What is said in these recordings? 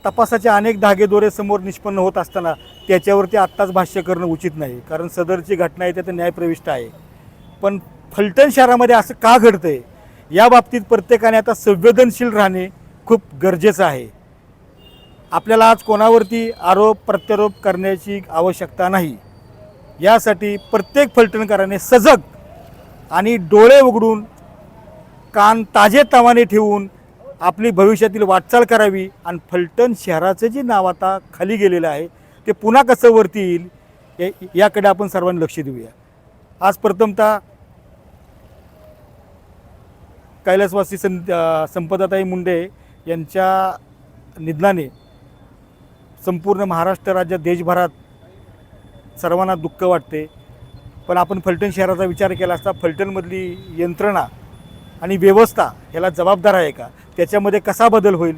तपासाचे अनेक धागेदोरे समोर निष्पन्न होत असताना त्याच्यावरती आत्ताच भाष्य करणं उचित नाही, कारण सदरची घटना आहे त्यात न्यायप्रविष्ट आहे. पण फलटण शहरामध्ये असं का घडतं आहे या बाबतीत प्रत्येकाने आता संवेदनशील राहणे खूप गरजेचं आहे. आपल्याला आज कोणावरती आरोप प्रत्यारोप करण्याची आवश्यकता नाही. यासाठी प्रत्येक फलटणकराने सजग आणि डोळे उघडून कान ताजेतवाने ठेवून आपली भविष्यातील वाटचाल करावी आणि फलटण शहराचं जे नाव आता खाली गेलेलं आहे ते पुन्हा कसं वरती येईल याकडे आपण सर्वांनी लक्ष देऊया. आज प्रथमतः कैलासवासी संपदाताई मुंडे यांच्या निधनाने संपूर्ण महाराष्ट्र राज्यात देशभरात सर्वांना दुःख वाटते. पण आपण फलटण शहराचा विचार केला असता फलटणमधली यंत्रणा आणि व्यवस्था ह्याला जबाबदार आहे का, त्याच्यामध्ये कसा बदल होईल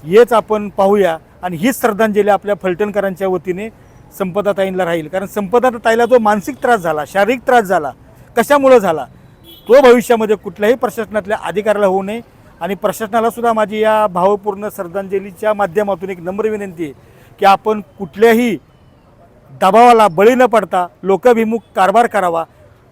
हेच आपण पाहूया. आणि हीच श्रद्धांजली आपल्या फलटणकरांच्या वतीने संपदाताईंना राहील. कारण संपदाताईला जो मानसिक त्रास झाला, शारीरिक त्रास झाला, कशामुळं झाला तो भविष्यामध्ये कुठल्याही प्रशासनातल्या अधिकाऱ्याला होऊ नये. आणि प्रशासनालासुद्धा माझी या भावपूर्ण श्रद्धांजलीच्या माध्यमातून एक नम्र विनंती आहे की आपण कुठल्याही दबावाला बळी न पडता लोकाभिमुख कारभार करावा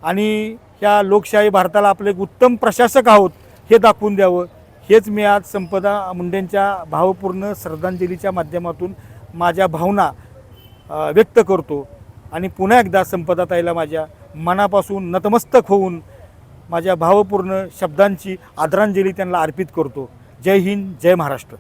आणि या लोकशाही भारताला आपले एक उत्तम प्रशासक आहोत हे दाखवून द्यावं. हेच मी आज संपदा मुंडेंच्या भावपूर्ण श्रद्धांजलीच्या माध्यमातून माझ्या भावना व्यक्त करतो. आणि पुन्हा एकदा संपदाताईला माझ्या मनापासून नतमस्तक होऊन माझ्या भावपूर्ण शब्दांची आदरांजली त्यांना अर्पित करतो. जय हिंद, जय महाराष्ट्र.